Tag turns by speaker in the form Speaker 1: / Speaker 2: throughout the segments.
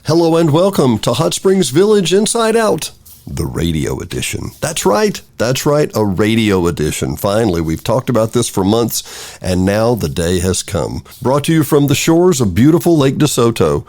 Speaker 1: Hello and welcome to Hot Springs Village Inside Out, the radio edition. That's right, a radio edition. Finally, we've talked about this for months, and now the day has come. Brought to you from the shores of beautiful Lake DeSoto.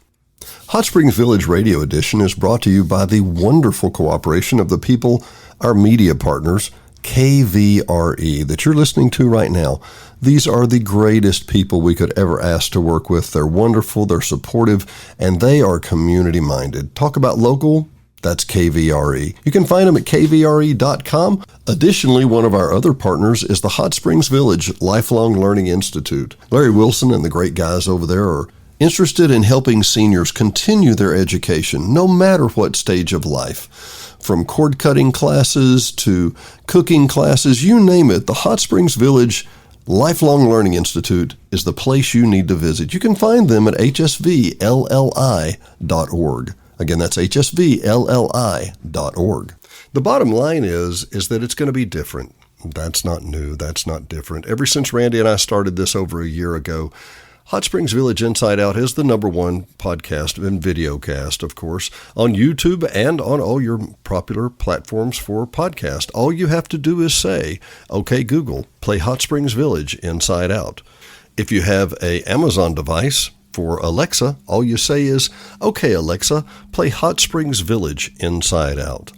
Speaker 1: Hot Springs Village Radio Edition is brought to you by the wonderful cooperation of the people, our media partners, KVRE, that you're listening to right now. These are the greatest people we could ever ask to work with. They're wonderful, they're supportive, and they are community-minded. Talk about local, that's KVRE. You can find them at kvre.com. Additionally, one of our other partners is the Hot Springs Village Lifelong Learning Institute. Larry Wilson and the great guys over there are interested in helping seniors continue their education, no matter what stage of life. From cord cutting classes to cooking classes, you name it, the Hot Springs Village Lifelong Learning Institute is the place you need to visit. You can find them at hsvlli.org. Again, that's hsvlli.org. The bottom line is that it's going to be different. That's not new. That's not different. Ever since Randy and I started this over a year ago, Hot Springs Village Inside Out is the #1 podcast and videocast, of course, on YouTube and on all your popular platforms for podcast. All you have to do is say, "Okay, Google, play Hot Springs Village Inside Out." If you have an Amazon device for Alexa, all you say is, "Okay, Alexa, play Hot Springs Village Inside Out."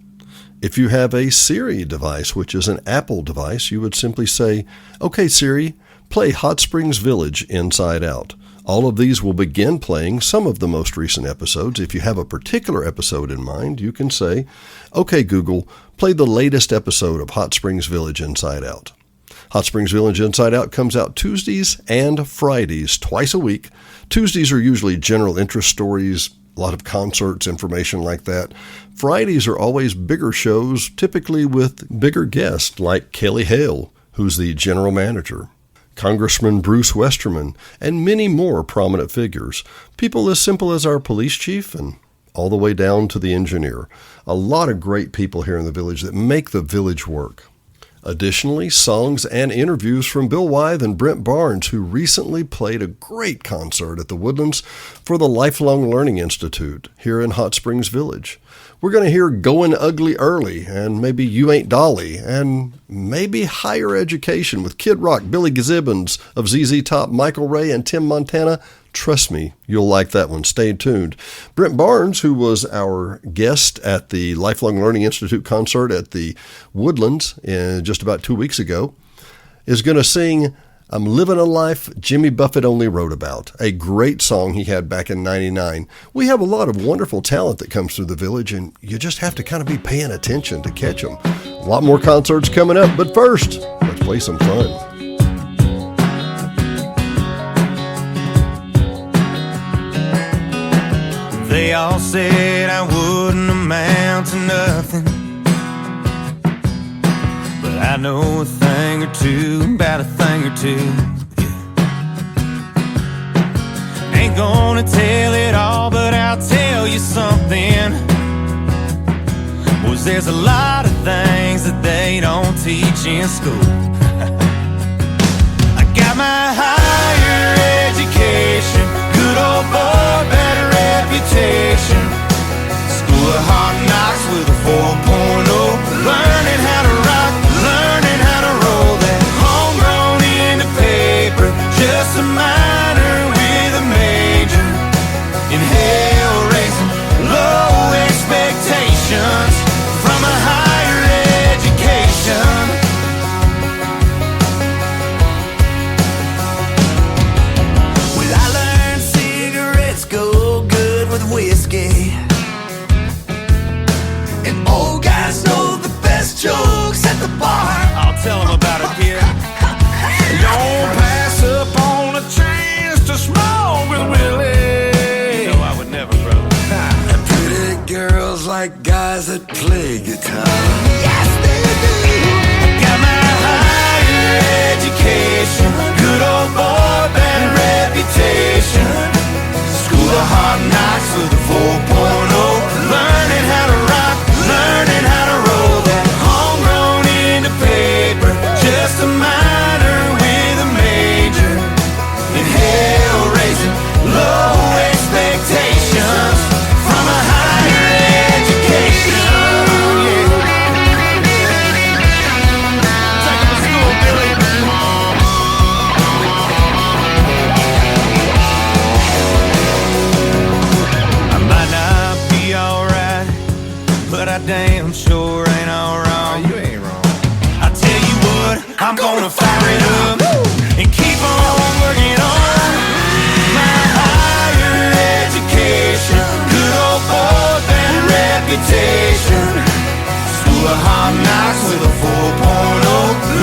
Speaker 1: If you have a Siri device, which is an Apple device, you would simply say, "Okay, Siri, play Hot Springs Village Inside Out." All of these will begin playing some of the most recent episodes. If you have a particular episode in mind, you can say, "Okay, Google, play the latest episode of Hot Springs Village Inside Out." Hot Springs Village Inside Out comes out Tuesdays and Fridays, twice a week. Tuesdays are usually general interest stories, a lot of concerts, information like that. Fridays are always bigger shows, typically with bigger guests like Hale, who's the general manager, Congressman Bruce Westerman, and many more prominent figures. People as simple as our police chief and all the way down to the engineer. A lot of great people here in the village that make the village work. Additionally, songs and interviews from Bill Wythe and Brent Barnes, who recently played a great concert at the Woodlands for the Lifelong Learning Institute here in Hot Springs Village. We're going to hear Going Ugly Early, and maybe You Ain't Dolly, and maybe Higher Education with Kid Rock, Billy Gibbons of ZZ Top, Michael Ray, and Tim Montana. Trust me, you'll like that one. Stay tuned. Brent Barnes, who was our guest at the Lifelong Learning Institute concert at the Woodlands just about 2 weeks ago, is going to sing "I'm Living a Life Jimmy Buffett Only Wrote About," a great song he had back in '99. We have a lot of wonderful talent that comes through the village, and you just have to kind of be paying attention to catch them. A lot more concerts coming up, but first, let's play some fun.
Speaker 2: They all said I wouldn't amount to nothing, but I know a thing or two about a thing or two. Yeah. Ain't gonna tell it all, but I'll tell you something. Boys, there's a lot of things that they don't teach in school. I got my higher education, good old boy, better reputation. School of hard knocks with a 4.0. Learning how to rock, learning how to roll that homegrown into paper. Just a minor with a major in hell raising low expectations from a higher education. Well, I learned cigarettes go good with whiskey, and old guys know the best jokes at the bar. I'll tell them about it, kid. Don't pass up on a chance to smoke with Willie. No, I would never, brother. And pretty girls like guys that play guitar. Yes, they do. Got my higher education, good old boy, bad reputation. School of hard knocks with a 4.0. Learning how to rock, learning how to roll that homegrown into paper. Just a minor with a major in hell raising low expectations from damn sure ain't all wrong. You ain't wrong. I tell you what, I'm gonna fire it up and keep on working on my higher education. Good old boy, band reputation. School of hard knocks with a 4.0.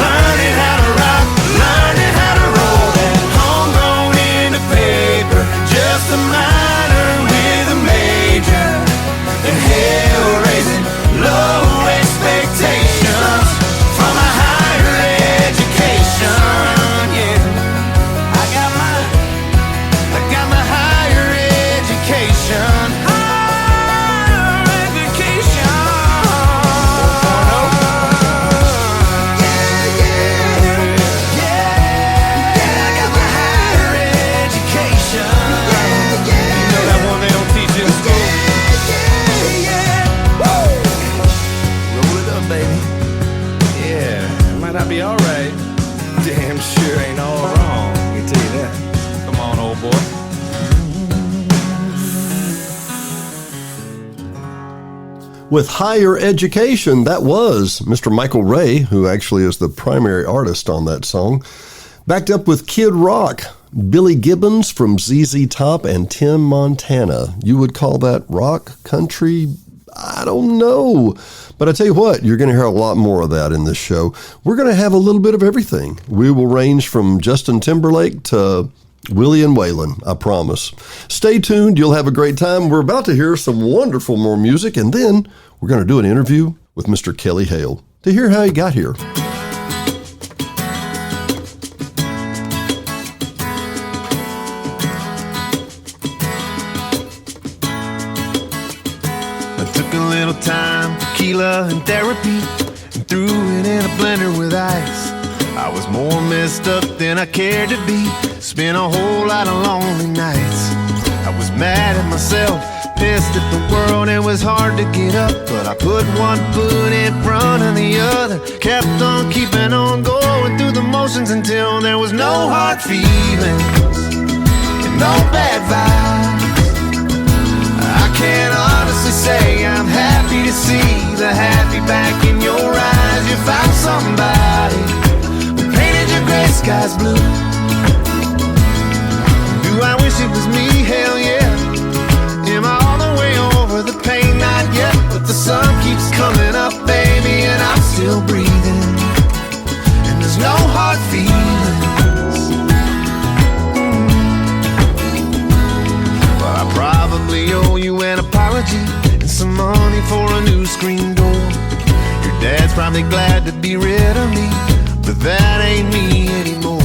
Speaker 2: Learning how to rock, learning how to roll. That homegrown in the paper. Just a minor with a major. And hell raising low expectations from a higher education. Yeah, I got my higher education. Be alright. Damn sure ain't all wrong. I can tell you that. Come on, old boy.
Speaker 1: With higher education, that was Mr. Michael Ray, who actually is the primary artist on that song. Backed up with Kid Rock, Billy Gibbons from ZZ Top, and Tim Montana. You would call that rock, country? I don't know. But I tell you what, you're going to hear a lot more of that in this show. We're going to have a little bit of everything. We will range from Justin Timberlake to Willie and Waylon, I promise. Stay tuned. You'll have a great time. We're about to hear some wonderful more music, and then we're going to do an interview with Mr. Kelly Hale to hear how he got here.
Speaker 2: A little time, tequila and therapy, and threw it in a blender with ice. I was more messed up than I cared to be. Spent a whole lot of lonely nights. I was mad at myself, pissed at the world. It was hard to get up, but I put one foot in front of the other. Kept on keeping on going through the motions until there was no hard feelings and no bad vibes. I can't honestly say I'm happy to see the happy back in your eyes. You found somebody who painted your gray skies blue. Do I wish it was me? Hell yeah. Am I all the way over the pain? Not yet, but the sun keeps coming up, baby, and I'm still breathing. And there's no hard feelings. But I probably owe you an apology and some money for a new screen door. Your dad's probably glad to be rid of me, but that ain't me anymore.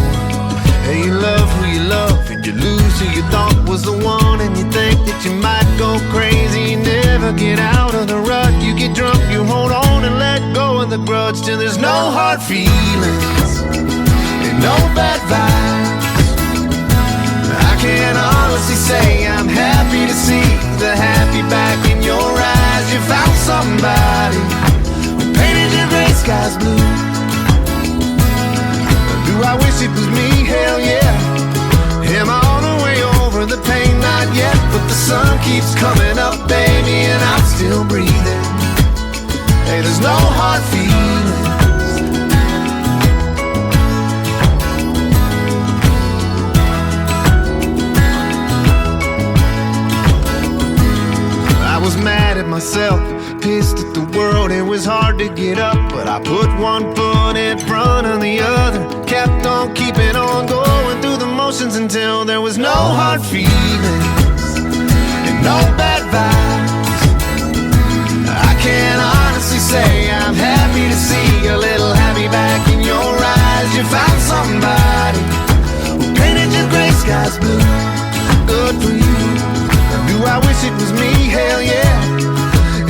Speaker 2: Hey, you love who you love, and you lose who you thought was the one, and you think that you might go crazy. You never get out of the rut. You get drunk, you hold on and let go of the grudge till there's no hard feelings and no bad vibes. I can't honestly say I'm happy to see the happy back in your eyes. You found somebody who painted your gray skies blue. Do I wish it was me? Hell yeah. Am I all the way over the pain? Not yet, but the sun keeps coming up, baby, and I'm still breathing. Hey, there's no hard feelings. I was mad at myself, pissed at the world. It was hard to get up, but I put one foot in front of the other. Kept on keeping on going through the motions until there was no hard feelings and no bad vibes. I can't honestly say I'm happy to see a little happy back in your eyes. You found somebody who painted your gray skies blue. Good for you. Do I wish it was me? Hell yeah.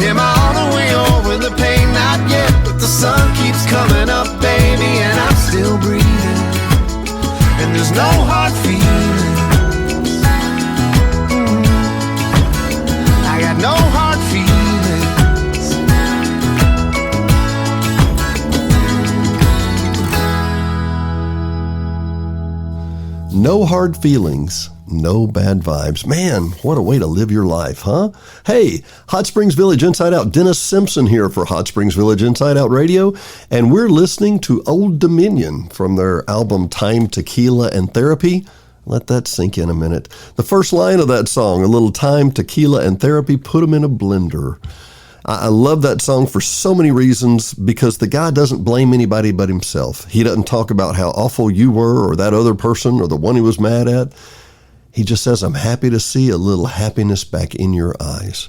Speaker 2: Am I all the way over the pain? Not yet, but the sun keeps coming up, baby, and I'm still breathing. And there's no hard feelings. I got no hard feelings.
Speaker 1: No hard feelings, no bad vibes. Man, what a way to live your life, huh? Hey, Hot Springs Village Inside Out. Dennis Simpson here for Hot Springs Village Inside Out Radio, and we're listening to Old Dominion from their album Time, Tequila, and Therapy. Let that sink in a minute. The first line of that song, a little time, tequila, and therapy, put them in a blender. I love that song for so many reasons, because the guy doesn't blame anybody but himself. He doesn't talk about how awful you were or that other person or the one he was mad at. He just says, I'm happy to see a little happiness back in your eyes.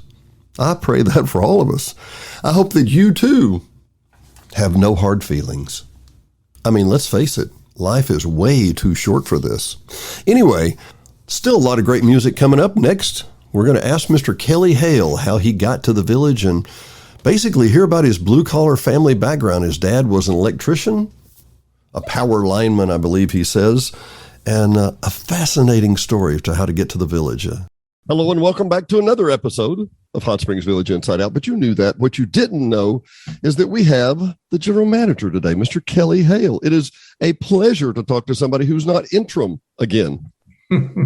Speaker 1: I pray that for all of us. I hope that you too have no hard feelings. I mean, let's face it. Life is way too short for this. Anyway, still a lot of great music coming up. Next, we're going to ask Mr. Kelly Hale how he got to the village and basically hear about his blue-collar family background. His dad was an electrician, a power lineman, I believe he says, and a fascinating story to how to get to the village. Hello and welcome back to another episode of Hot Springs Village Inside Out. But you knew that. What you didn't know is that we have the general manager today, Mr. Kelly Hale. It is a pleasure to talk to somebody who's not interim again.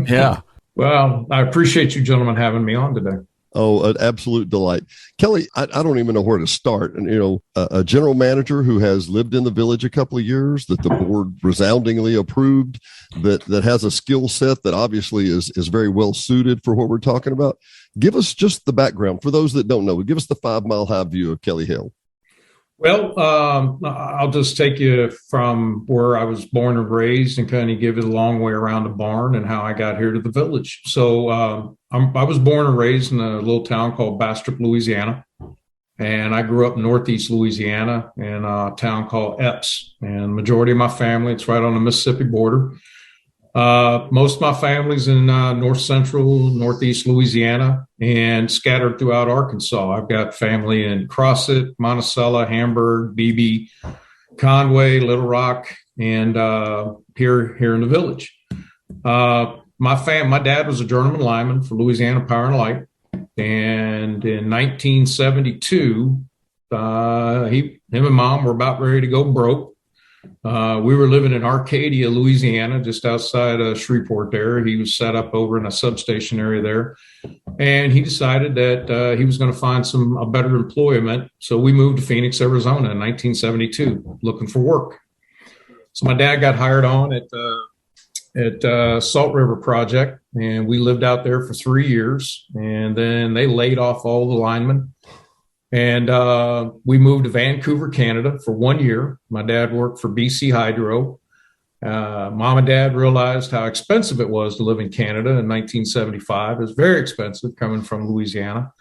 Speaker 3: Yeah. Well, I appreciate you gentlemen having me on today.
Speaker 1: Oh, an absolute delight. Kelly, I don't even know where to start. And, a general manager who has lived in the village a couple of years, that the board resoundingly approved, that has a skill set that obviously is very well suited for what we're talking about. Give us just the background for those that don't know. Give us the 5 Mile High view of Kelly Hale.
Speaker 3: Well, I'll just take you from where I was born and raised and kind of give you the long way around the barn and how I got here to the village. So I was born and raised in a little town called Bastrop, Louisiana. And I grew up in Northeast Louisiana in a town called Epps. And the majority of my family, it's right on the Mississippi border. Most of my family's in north central, northeast Louisiana and scattered throughout Arkansas. I've got family in Crossett, Monticello, Hamburg, Beebe, Conway, Little Rock, and here in the village. My dad was a journeyman lineman for Louisiana Power and Light. And in 1972, him and mom were about ready to go broke. We were living in Arcadia, Louisiana, just outside of Shreveport there. He was set up over in a substation area there. And he decided that he was going to find a better employment. So we moved to Phoenix, Arizona in 1972, looking for work. So my dad got hired on at Salt River Project, and we lived out there for 3 years. And then they laid off all the linemen. And we moved to Vancouver, Canada for 1 year. My dad worked for BC Hydro. Mom and dad realized how expensive it was to live in Canada in 1975. It was very expensive coming from Louisiana.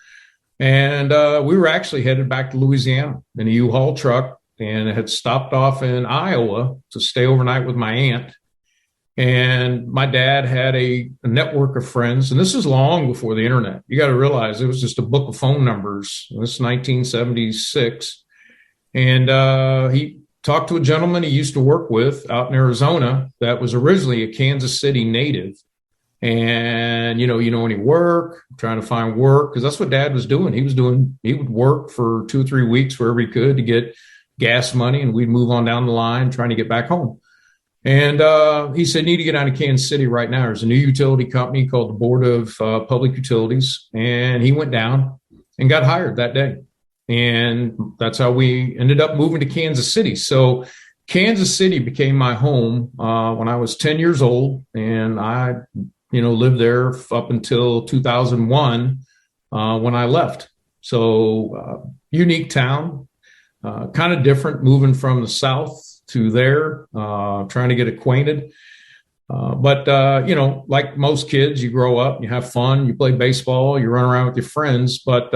Speaker 3: And we were actually headed back to Louisiana in a U-Haul truck and had stopped off in Iowa to stay overnight with my aunt. And my dad had a network of friends, and this is long before the internet. You got to realize it was just a book of phone numbers. This is 1976. And he talked to a gentleman he used to work with out in Arizona that was originally a Kansas City native. And, you know any work, trying to find work, because that's what dad was doing. He would work for 2 or 3 weeks wherever he could to get gas money, and we'd move on down the line trying to get back home. And he said, need to get out of Kansas City right now. There's a new utility company called the Board of Public Utilities. And he went down and got hired that day. And that's how we ended up moving to Kansas City. So Kansas City became my home when I was 10 years old. And I, lived there up until 2001 when I left. So unique town, kind of different moving from the South to there, trying to get acquainted. But like most kids, you grow up, you have fun, you play baseball, you run around with your friends. But,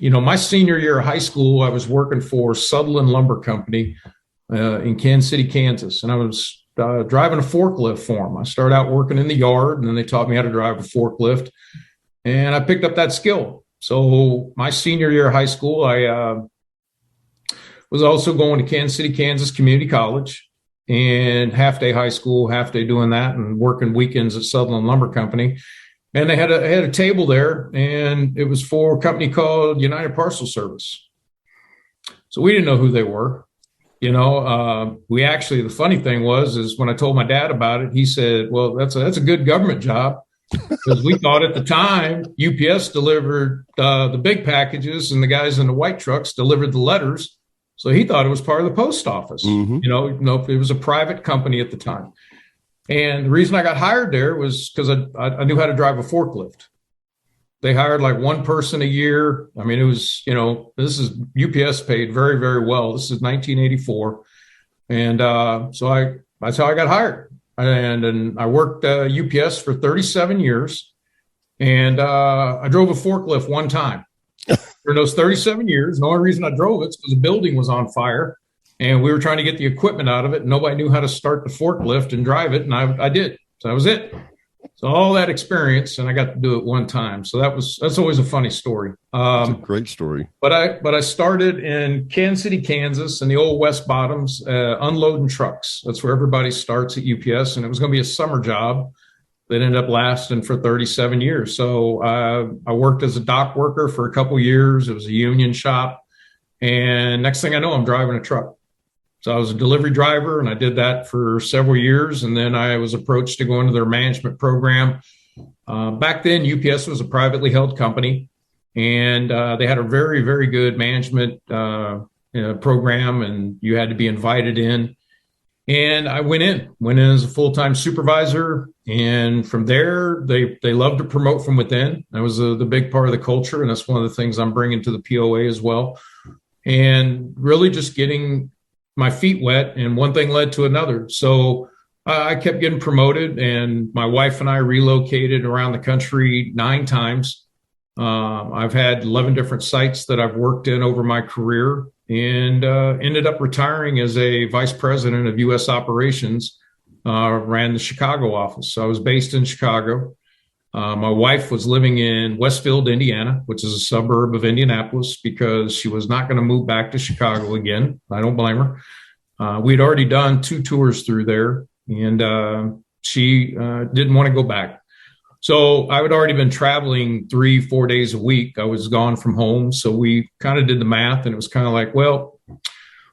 Speaker 3: my senior year of high school, I was working for Sutherland Lumber Company in Kansas City, Kansas. And I was driving a forklift for them. I started out working in the yard, and then they taught me how to drive a forklift. And I picked up that skill. So my senior year of high school, I was also going to Kansas City, Kansas Community College, and half-day high school, half-day doing that, and working weekends at Sutherland Lumber Company. And they had a table there, and it was for a company called United Parcel Service. So we didn't know who they were. We actually, the funny thing is when I told my dad about it, he said, well, that's a good government job. Because we thought at the time UPS delivered the big packages and the guys in the white trucks delivered the letters. So he thought it was part of the post office. Mm-hmm. It was a private company at the time. And the reason I got hired there was because I knew how to drive a forklift. They hired like one person a year. I mean, it was, this is UPS paid very, very well. This is 1984. And so that's how I got hired. And I worked UPS for 37 years. And I drove a forklift one time. For those 37 years, the only reason I drove it is because the building was on fire. And we were trying to get the equipment out of it. And nobody knew how to start the forklift and drive it. And I did. So that was it. So all that experience, and I got to do it one time. So that's always a funny story.
Speaker 1: It's a great story.
Speaker 3: But I started in Kansas City, Kansas, in the old West Bottoms, unloading trucks. That's where everybody starts at UPS, and it was going to be a summer job that ended up lasting for 37 years. So I worked as a dock worker for a couple years. It was a union shop, and next thing I know, I'm driving a truck. So I was a delivery driver, and I did that for several years. And then I was approached to go into their management program. Back then, UPS was a privately held company, and they had a very, very good management program, and you had to be invited in. And I went in as a full-time supervisor. And from there, they love to promote from within. That was the big part of the culture. And that's one of the things I'm bringing to the POA as well. And really just getting my feet wet, and one thing led to another. So I kept getting promoted, and my wife and I relocated around the country 9 times. I've had 11 different sites that I've worked in over my career, and ended up retiring as a vice president of U.S. operations, ran the Chicago office. So I was based in Chicago. My wife was living in Westfield, Indiana, which is a suburb of Indianapolis, because she was not going to move back to Chicago again. I don't blame her. We'd already done 2 tours through there, and she didn't want to go back. So I had already been traveling 3-4 days a week. I was gone from home. So we kind of did the math, and it was kind of like, well,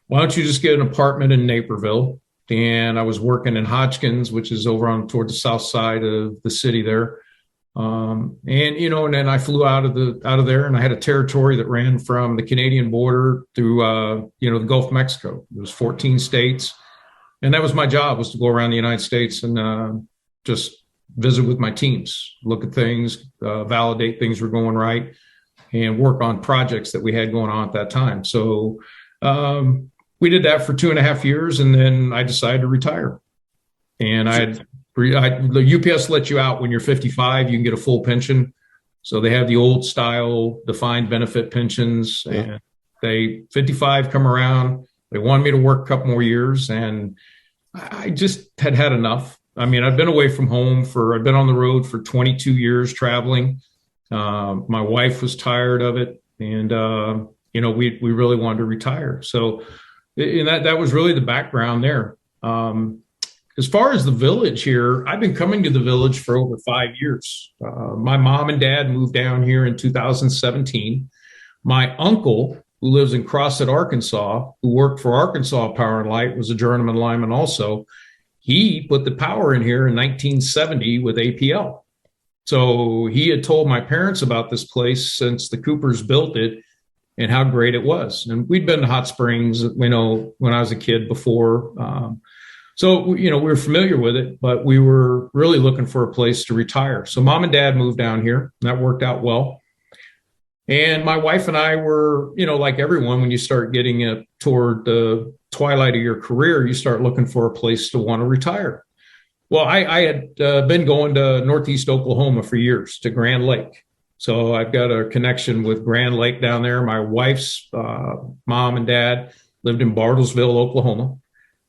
Speaker 3: why don't you just get an apartment in Naperville? And I was working in Hodgkins, which is over on toward the south side of the city there. And then I flew out of there, and I had a territory that ran from the Canadian border through, the Gulf of Mexico. It was 14 states. And that was my job, was to go around the United States and just visit with my teams, look at things, validate things were going right, and work on projects that we had going on at that time. So we did that for 2.5 years, and then I decided to retire. And the UPS lets you out when you're 55. You can get a full pension. So they have the old style defined benefit pensions. And 55 come around. They wanted me to work a couple more years, and I just had enough. I mean, I've been away from home I've been on the road for 22 years traveling. My wife was tired of it, and we really wanted to retire. So, and that was really the background there. As far as the village here, I've been coming to the village for over 5 years. My mom and dad moved down here in 2017. My uncle, who lives in Crossett, Arkansas, who worked for Arkansas Power and Light, was a journeyman lineman also. He put the power in here in 1970 with APL. So he had told my parents about this place since the Coopers built it and how great it was. And we'd been to Hot Springs, when I was a kid before. So, we were familiar with it, but we were really looking for a place to retire. So mom and dad moved down here. And that worked out well. And my wife and I were, like everyone, when you start getting toward the twilight of your career, you start looking for a place to want to retire. Well, I had been going to Northeast Oklahoma for years, to Grand Lake. So I've got a connection with Grand Lake down there. My wife's mom and dad lived in Bartlesville, Oklahoma.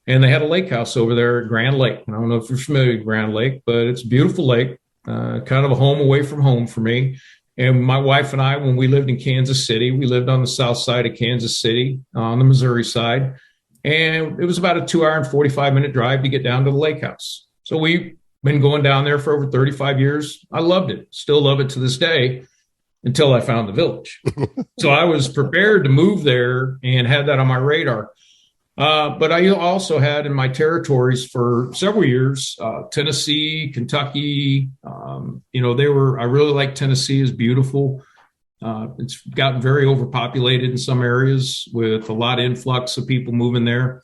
Speaker 3: And they had a lake house over there at Grand Lake. I don't know if you're familiar with Grand Lake, but it's a beautiful lake, kind of a home away from home for me. And my wife and I, when we lived in Kansas City, we lived on the south side of Kansas City, on the Missouri side. And it was about a 2-hour and 45-minute drive to get down to the lake house. So we've been going down there for over 35 years. I loved it. Still love it to this day, until I found the village. So I was prepared to move there and had that on my radar. But I also had in my territories for several years, Tennessee, Kentucky. I really like Tennessee. Is beautiful. It's gotten very overpopulated in some areas with a lot of influx of people moving there.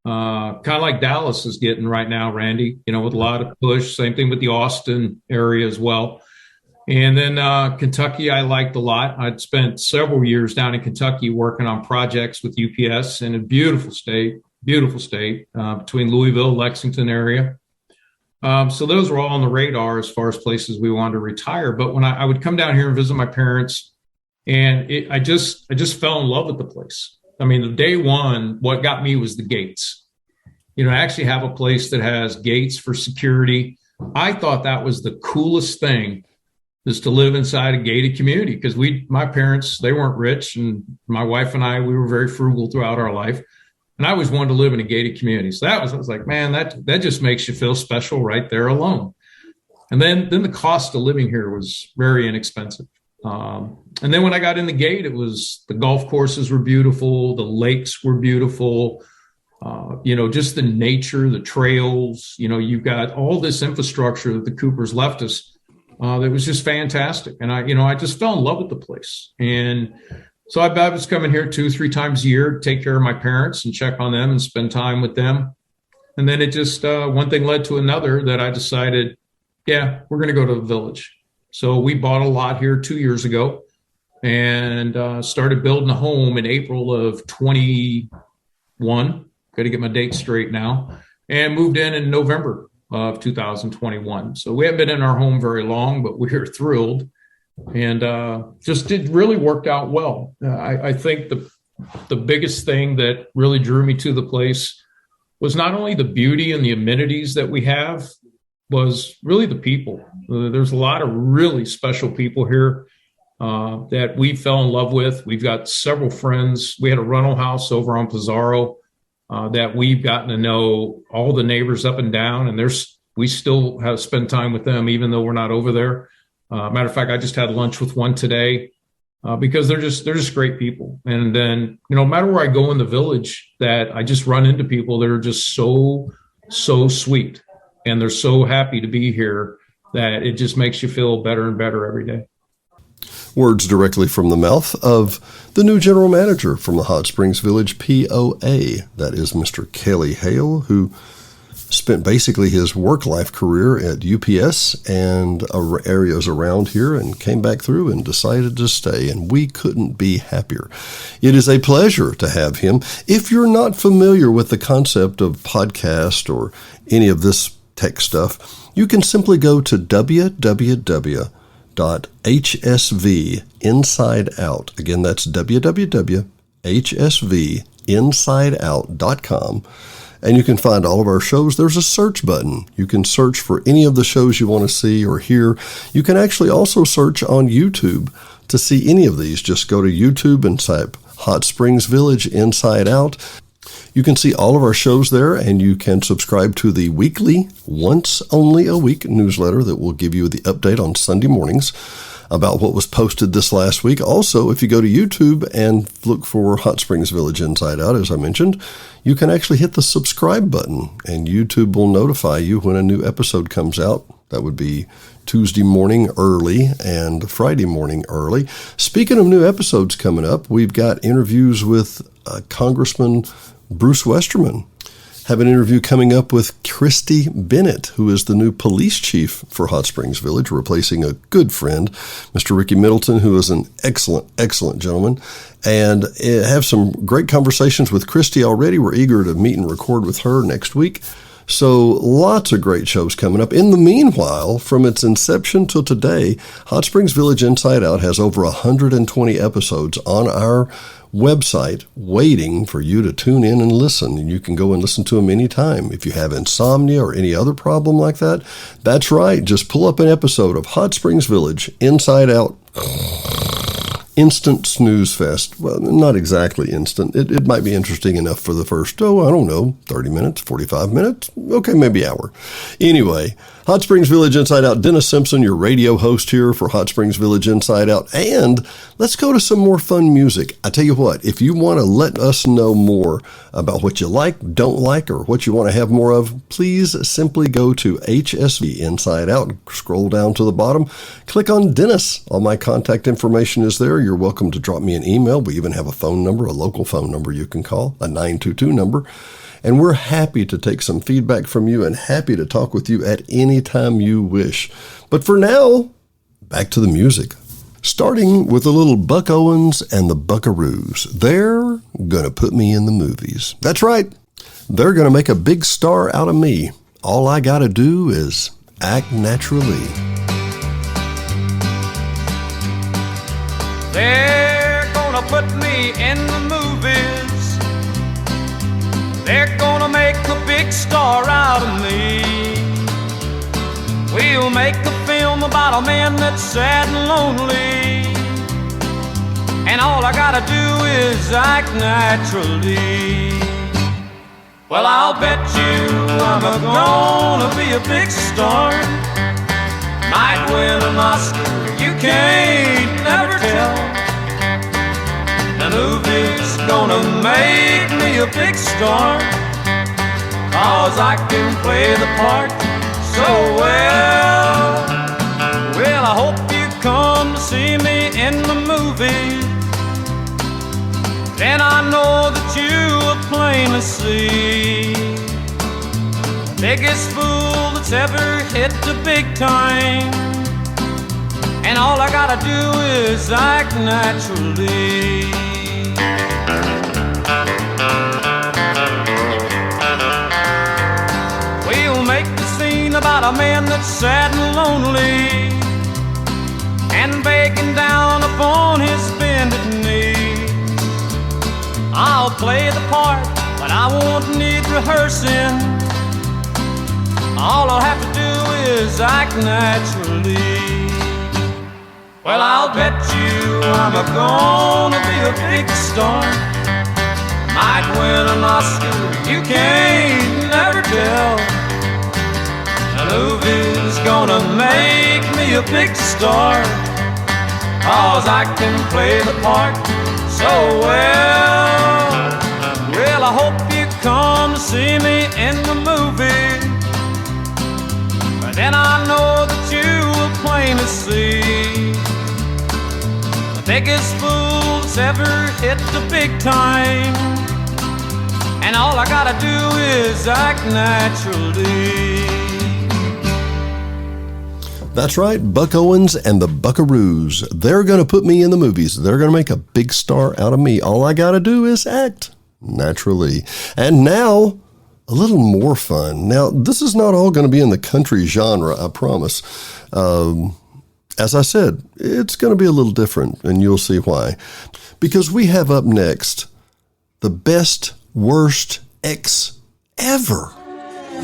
Speaker 3: Kind of like Dallas is getting right now, Randy, with a lot of push. Same thing with the Austin area as well. And then Kentucky, I liked a lot. I'd spent several years down in Kentucky working on projects with UPS in a beautiful state, between Louisville, Lexington area. So those were all on the radar as far as places we wanted to retire. But when I would come down here and visit my parents, and I just fell in love with the place. I mean, the day one, what got me was the gates. To actually have a place that has gates for security. I thought that was the coolest thing, is to live inside a gated community, because my parents, they weren't rich, and my wife and I, we were very frugal throughout our life. And I always wanted to live in a gated community. So I was like, man, that just makes you feel special right there alone. And then the cost of living here was very inexpensive. And then when I got in the gate, it was the golf courses were beautiful. The lakes were beautiful. Just the nature, the trails, you've got all this infrastructure that the Coopers left us. That was just fantastic. And I just fell in love with the place. And so I was coming here 2-3 times a year to take care of my parents and check on them and spend time with them. And then it just, one thing led to another, that I decided, yeah, we're going to go to the village. So we bought a lot here 2 years ago and started building a home in April of 21. Got to get my date straight now. And moved in November of 2021. So we haven't been in our home very long, but we're thrilled. And it really worked out well. I think the biggest thing that really drew me to the place was not only the beauty and the amenities that we have, was really the people. There's a lot of really special people here that we fell in love with. We've got several friends. We had a rental house over on Pizarro that we've gotten to know all the neighbors up and down, and we still have spent time with them, even though we're not over there. Matter of fact, I just had lunch with one today because they're just great people. And then, no matter where I go in the village, that I just run into people that are just so sweet. And they're so happy to be here that it just makes you feel better and better every day.
Speaker 1: Words directly from the mouth of the new general manager from the Hot Springs Village POA. That is Mr. Hale, who spent basically his work-life career at UPS and areas around here, and came back through and decided to stay, and we couldn't be happier. It is a pleasure to have him. If you're not familiar with the concept of podcast or any of this tech stuff, you can simply go to www.hsvinsideout. Again, that's www.hsvinsideout.com. And you can find all of our shows. There's a search button. You can search for any of the shows you want to see or hear. You can actually also search on YouTube to see any of these. Just go to YouTube and type Hot Springs Village Inside Out. You can see all of our shows there, and you can subscribe to the weekly, once only a week newsletter that will give you the update on Sunday mornings about what was posted this last week. Also, if you go to YouTube and look for Hot Springs Village Inside Out, as I mentioned, you can actually hit the subscribe button, and YouTube will notify you when a new episode comes out. That would be Tuesday morning early and Friday morning early. Speaking of new episodes coming up, we've got interviews with Congressman Bruce Westerman. Have an interview coming up with Christy Bennett, who is the new police chief for Hot Springs Village, replacing a good friend, Mr. Ricky Middleton, who is an excellent gentleman. And have some great conversations with Christy already. We're eager to meet and record with her next week. So lots of great shows coming up. In the meanwhile, from its inception till today, Hot Springs Village Inside Out has over 120 episodes on our website waiting for you to tune in and listen. And you can go and listen to them anytime. If you have insomnia or any other problem like that, that's right. Just pull up an episode of Hot Springs Village Inside Out instant snooze fest. Well, not exactly instant. It might be interesting enough for the first, 30 minutes, 45 minutes, okay, maybe hour. Anyway, Hot Springs Village Inside Out, Dennis Simpson, your radio host here for Hot Springs Village Inside Out. And let's go to some more fun music. I tell you what, if you want to let us know more about what you like, don't like, or what you want to have more of, please simply go to HSV Inside Out, scroll down to the bottom, click on Dennis. All my contact information is there. You're welcome to drop me an email. We even have a phone number, a local phone number you can call, a 922 number. And we're happy to take some feedback from you and happy to talk with you at any time you wish. But for now, back to the music. Starting with a little Buck Owens and the Buckaroos. They're going to put me in the movies. That's right. They're going to make a big star out of me. All I got to do is act naturally.
Speaker 2: They're gonna put me in the movies. They're gonna make a big star out of me. We'll make a film about a man that's sad and lonely, and all I gotta do is act naturally. Well, I'll bet you I'm gonna be a big star. Might win an Oscar, you can't never tell. The movie's gonna make me a big star, 'cause I can play the part so well. Well, I hope you come to see me in the movie. Then I know that you will plainly see the biggest fool that's ever hit the big time, and all I gotta do is act naturally. We'll make the scene about a man that's sad and lonely, and begging down upon his bended knee. I'll play the part, but I won't need rehearsing. All I'll have to do is act naturally. Well, I'll bet you I'm gonna be a big star. Might win an Oscar, you can't never tell. The movie's gonna make me a big star, 'cause I can play the part so well. Well, I hope you come to see me in the movie. But then I know that you will plainly see the biggest fool that's ever hit the big time, and all I gotta do is act naturally.
Speaker 1: That's right, Buck Owens and the Buckaroos. They're going to put me in the movies. They're going to make a big star out of me. All I got to do is act naturally. And now, a little more fun. Now, this is not all going to be in the country genre, I promise. As I said, it's going to be a little different, and you'll see why. Because we have up next the best, worst ex ever.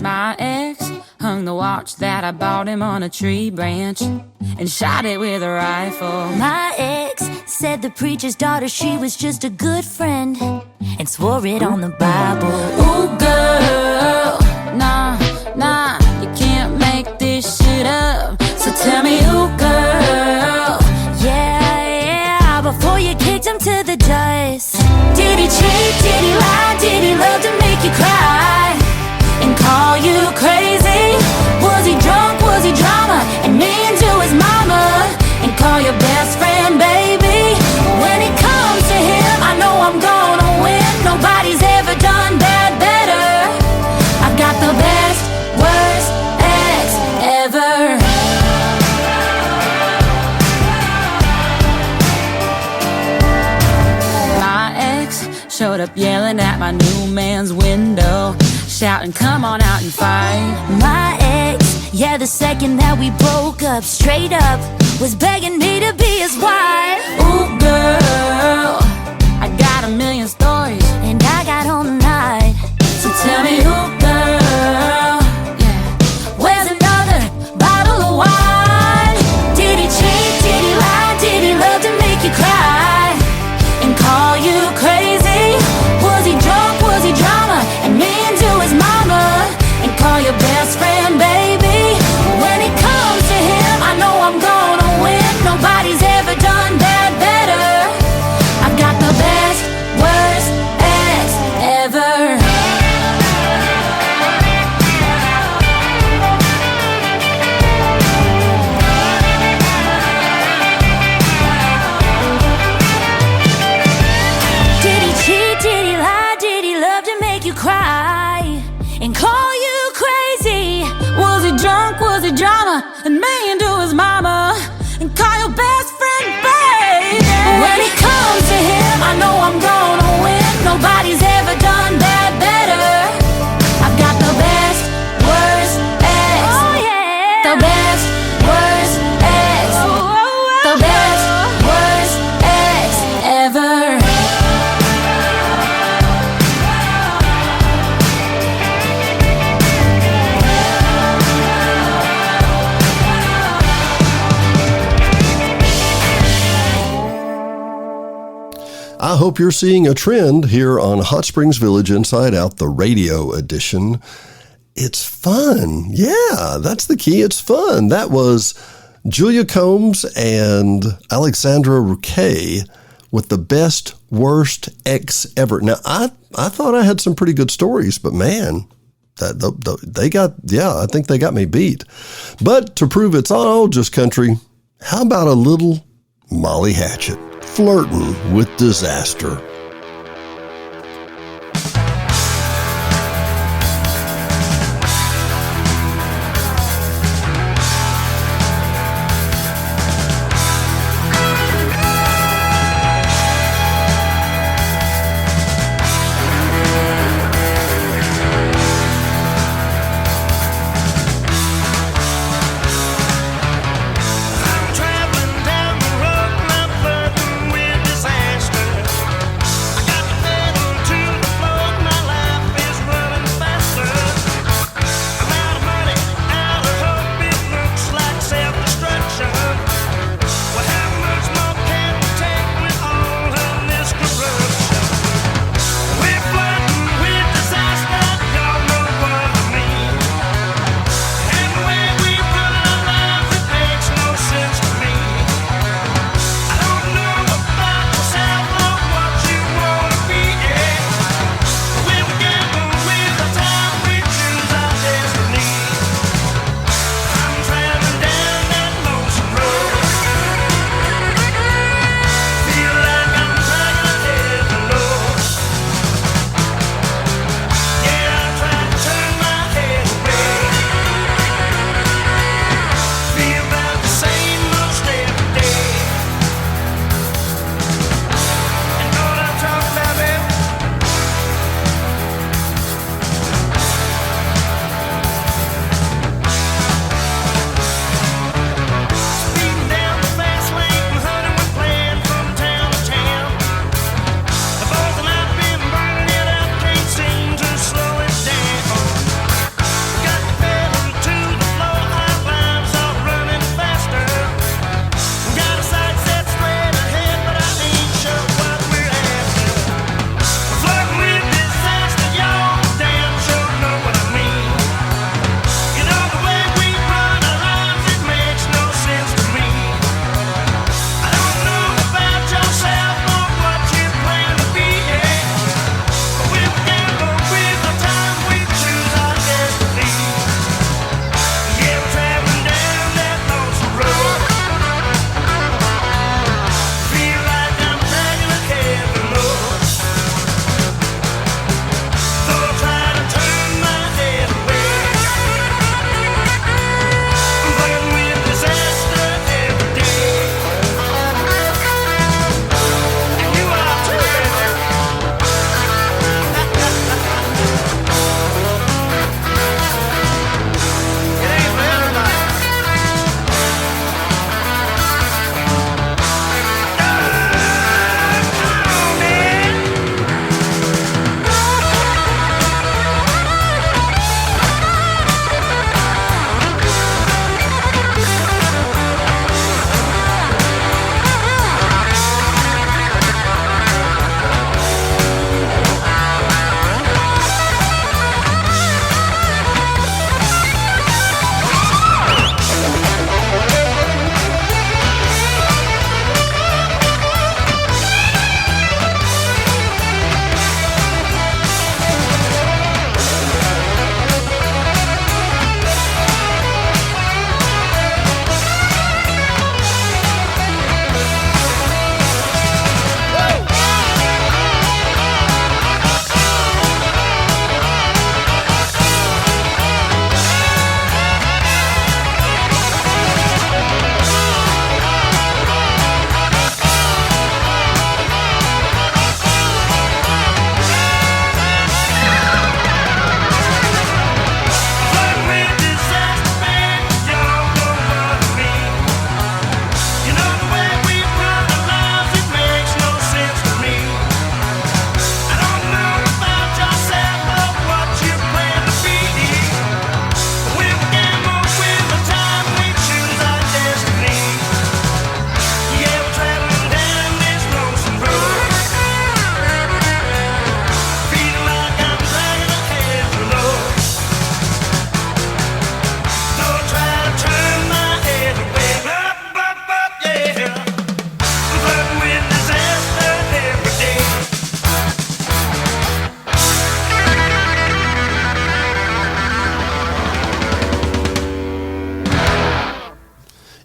Speaker 4: My ex hung the watch that I bought him on a tree branch and shot it with a rifle.
Speaker 5: My ex said the preacher's daughter, she was just a good friend, and swore it on the Bible.
Speaker 4: Ooh, girl, nah, you can't make this shit up. So tell me, ooh, girl,
Speaker 5: yeah, before you kicked him to the dust. Did he cheat? Did he lie? Did he love to make you cry and call you crazy? Was he drunk? Was he drama? And mean to his mama? And call your best friend baby? When it comes to him, I know I'm gonna win. Nobody's ever done that better. I've got the best, worst ex ever.
Speaker 4: my ex showed up yelling at my new man's window, shouting, come on out and fight.
Speaker 5: My ex, yeah, the second that we broke up, straight up, was begging me to be his wife.
Speaker 4: Ooh, girl, I got a million stories,
Speaker 5: and I got all night.
Speaker 4: so tell me, ooh, girl, yeah,
Speaker 5: Where's another bottle of wine? Did he cheat? Did he lie? Did he love to make you cry?
Speaker 1: I hope you're seeing a trend here on Hot Springs Village Inside Out, the radio edition. It's fun. Yeah, that's the key. It's fun. That was Julia Combs and Alexandra Roquet with the best, worst ex ever. Now, I thought I had some pretty good stories, but man, I think they got me beat. But to prove it's all just country, how about a little Molly Hatchet, Flirting with Disaster?
Speaker 2: I'm traveling down the road, not flirting with disaster.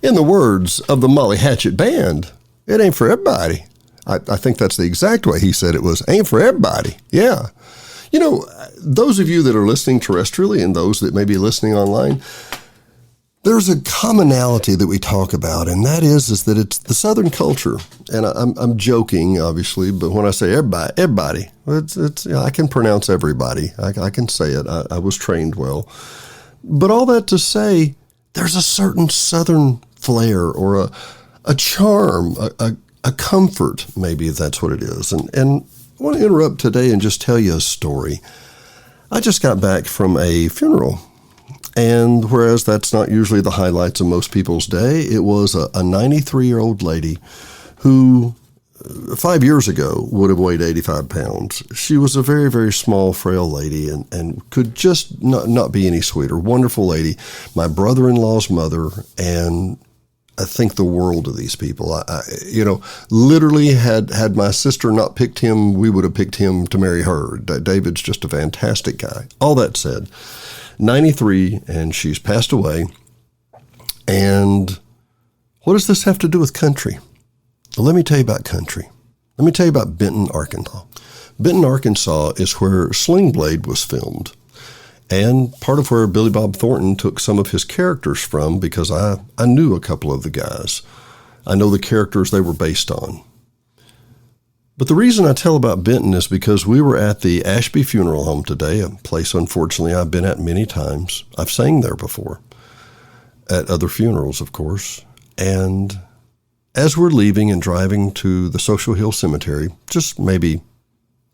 Speaker 1: In the words of the Molly Hatchet Band, it ain't for everybody. I think that's the exact way he said it was, ain't for everybody. Yeah. You know, those of you that are listening terrestrially and those that may be listening online, there's a commonality that we talk about, and that is that it's the Southern culture. And I'm joking, obviously, but when I say everybody, it's I can pronounce everybody. I can say it. I was trained well. But all that to say, there's a certain Southern flair or a charm, a comfort, maybe that's what it is. And I want to interrupt today and just tell you a story. I just got back from a funeral. And whereas that's not usually the highlights of most people's day, it was a 93-year-old lady who 5 years ago would have weighed 85 pounds. She was a very, very small, frail lady and could just not be any sweeter. Wonderful lady. My brother-in-law's mother, and I think the world of these people. I literally had my sister not picked him, we would have picked him to marry her. David's just a fantastic guy. All that said, 93, and she's passed away. And what does this have to do with country? Well, let me tell you about country. Let me tell you about Benton, Arkansas. Benton, Arkansas is where Sling Blade was filmed, and part of where Billy Bob Thornton took some of his characters from, because I knew a couple of the guys. I know the characters they were based on. But the reason I tell about Benton is because we were at the Ashby Funeral Home today, a place, unfortunately, I've been at many times. I've sang there before, at other funerals, of course. And as we're leaving and driving to the Social Hill Cemetery, just maybe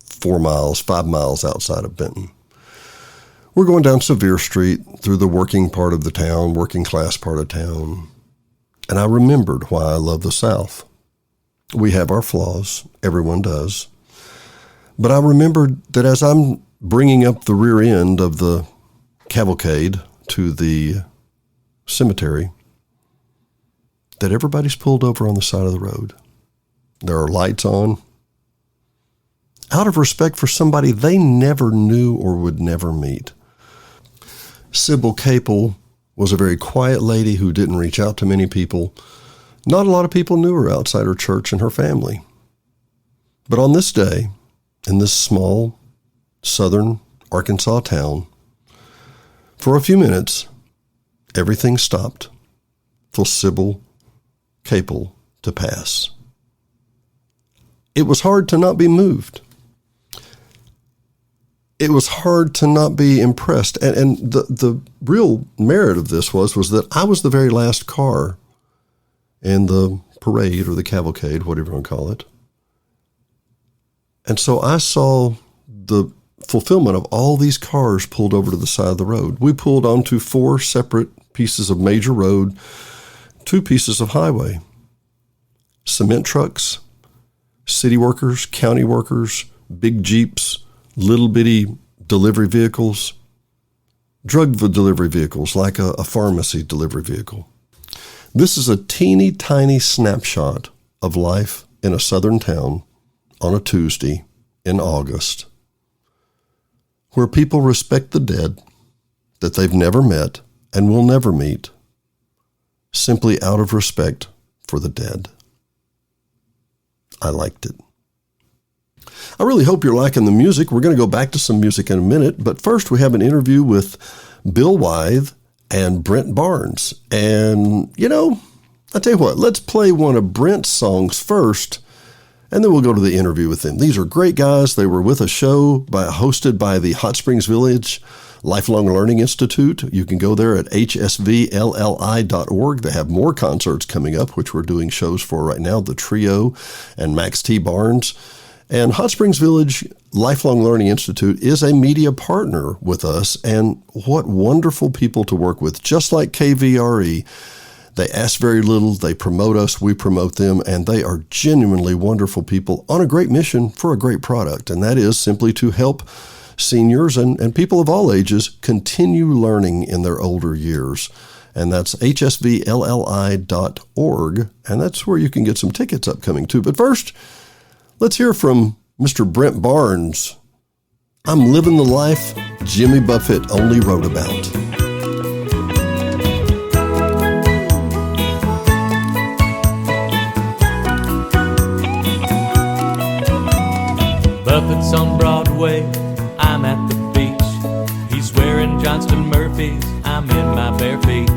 Speaker 1: 5 miles outside of Benton, we're going down Sevier Street through the working part of the town, working class part of town. And I remembered why I love the South. We have our flaws. Everyone does. But I remembered that as I'm bringing up the rear end of the cavalcade to the cemetery, that everybody's pulled over on the side of the road. There are lights on, out of respect for somebody they never knew or would never meet. Sybil Capel was a very quiet lady who didn't reach out to many people. Not a lot of people knew her outside her church and her family. But on this day, in this small southern Arkansas town, for a few minutes, everything stopped for Sybil Capel to pass. It was hard to not be moved. It was hard to not be impressed. And the real merit of this was that I was the very last car in the parade or the cavalcade, whatever you want to call it. And so I saw the fulfillment of all these cars pulled over to the side of the road. We pulled onto 4 separate pieces of major road, 2 pieces of highway. Cement trucks, city workers, county workers, big Jeeps, little bitty delivery vehicles, drug delivery vehicles like a pharmacy delivery vehicle. This is a teeny tiny snapshot of life in a southern town on a Tuesday in August, where people respect the dead that they've never met and will never meet, simply out of respect for the dead. I liked it. I really hope you're liking the music. We're going to go back to some music in a minute, but first we have an interview with Bill Wythe and Brent Barnes. And, I tell you what, let's play one of Brent's songs first, and then we'll go to the interview with them. These are great guys. They were with a show hosted by the Hot Springs Village Lifelong Learning Institute. You can go there at hsvlli.org. They have more concerts coming up, which we're doing shows for right now, The Trio and Max T. Barnes. And Hot Springs Village Lifelong Learning Institute is a media partner with us, and what wonderful people to work with. Just like KVRE, they ask very little, they promote us, we promote them, and they are genuinely wonderful people on a great mission for a great product, and that is simply to help seniors and people of all ages continue learning in their older years. And that's hsvlli.org, and that's where you can get some tickets upcoming too. But first, let's hear from Mr. Brent Barnes. I'm living the life Jimmy Buffett only wrote about.
Speaker 6: Muppets on Broadway, I'm at the beach. He's wearing Johnston Murphys, I'm in my bare feet.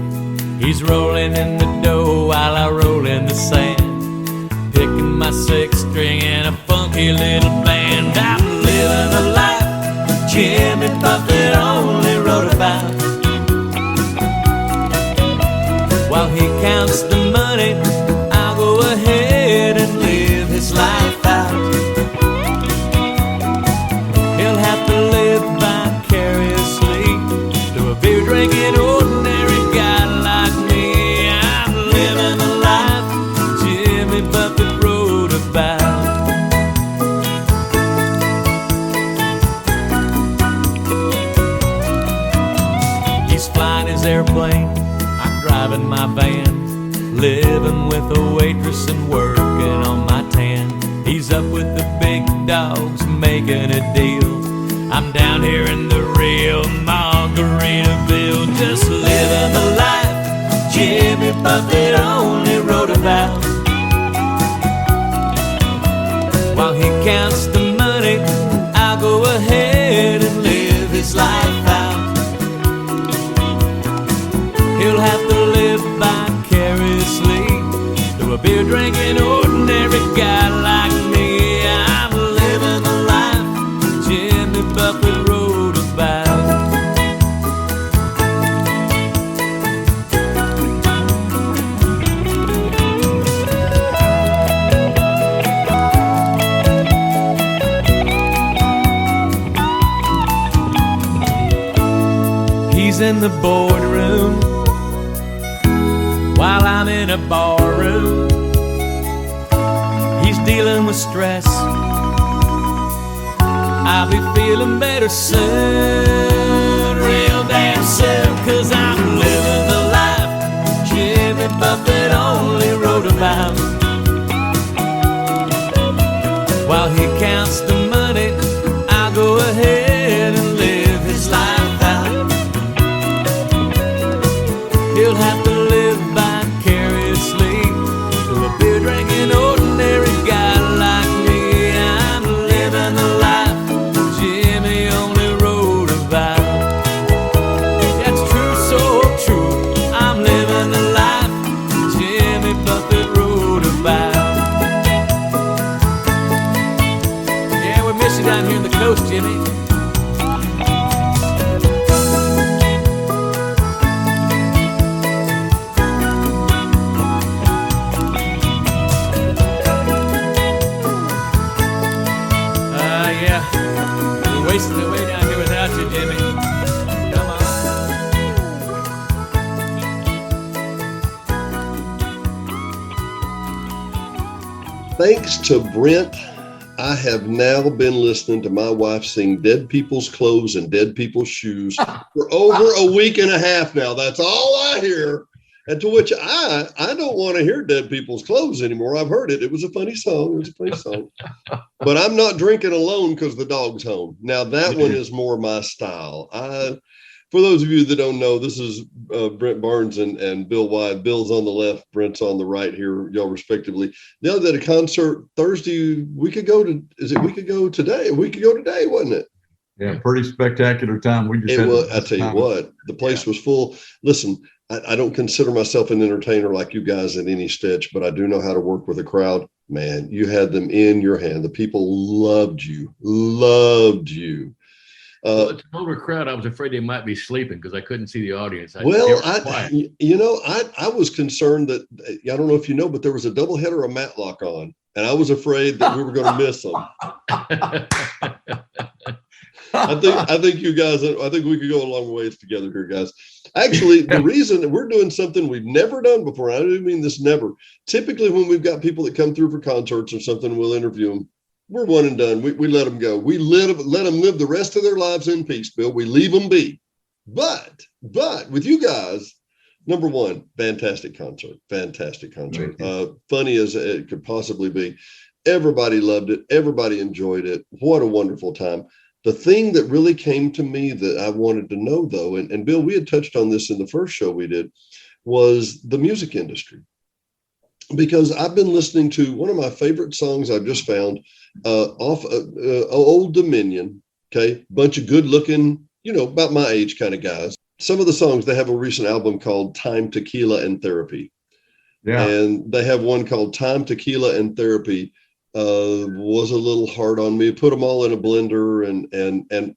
Speaker 6: He's rolling in the dough while I roll in the sand, picking my six string in a funky little band. I'm living a life Jimmy Buffett only wrote about. While he counts the money, I'll go ahead and live his life out. He'll have to live vicariously through a beer drinking ordinary guy like me. I'm living the life Jimmy Buffett wrote about. He's flying his airplane, I'm driving my van, living with a waitress and working on my tan. He's up with the big dogs making a deal. I'm down here in the real Margaritaville, just living the life Jimmy Buffett only wrote about. While he counts the money, I'll go ahead and live his life out. He'll have to live vicariously through a beer drinking ordinary guy like me. I'm living the life Jimmy Buffett wrote about. He's in the boardroom while I'm in a bar room. He's dealing with stress. I'll be feeling better soon, real damn soon, 'cause I'm living the life Jimmy Buffett only wrote about. While he counts the money, I'll go ahead and live his life out. He'll have to live vicariously through a beer drinking ordinary guy like me. I'm living the life Jimmy only wrote about. That's true, so true. I'm living the life Jimmy Buffett wrote about. Yeah, we miss you down here in the coast, Jimmy. Wasting away down here without you, Jimmy. Come on.
Speaker 1: Thanks to Brent, I have now been listening to my wife sing Dead People's Clothes and Dead People's Shoes for over a week and a half now. That's all I hear. And to which I don't want to hear Dead People's Clothes anymore. I've heard it. It was a funny song. It was a funny song. But I'm not drinking alone because the dog's home. Now, that one is more my style. For those of you that don't know, this is Brent Barnes and Bill Wide. Bill's on the left, Brent's on the right here, y'all respectively. They did a concert Thursday, a week ago today, wasn't it?
Speaker 7: Yeah, pretty spectacular time. We just
Speaker 1: I tell you what, the place was full. Listen, I don't consider myself an entertainer like you guys at any stretch, but I do know how to work with a crowd. Man, you had them in your hand. The people loved you.
Speaker 8: Well, it's an older crowd. I was afraid they might be sleeping because I couldn't see the audience.
Speaker 1: I was concerned that, I don't know if you know, but there was a doubleheader of Matlock on, and I was afraid that we were going to miss them. I think you guys, I think we could go a long ways together here, guys. Actually, the reason that we're doing something we've never done before, and I don't mean this never, typically when we've got people that come through for concerts or something, we'll interview them. We're one and done. We let them go. We let them live the rest of their lives in peace, Bill. We leave them be. But with you guys, number one, fantastic concert. Funny as it could possibly be. Everybody loved it. Everybody enjoyed it. What a wonderful time. The thing that really came to me that I wanted to know, though, and Bill, we had touched on this in the first show we did, was the music industry. because I've been listening to one of my favorite songs I've just found off Old Dominion. Okay, bunch of good looking, about my age kind of guys. Some of the songs, they have a recent album called Time, Tequila, and Therapy.
Speaker 7: Yeah.
Speaker 1: And they have one called Time, Tequila, and Therapy. Was a little hard on me. Put them all in a blender, and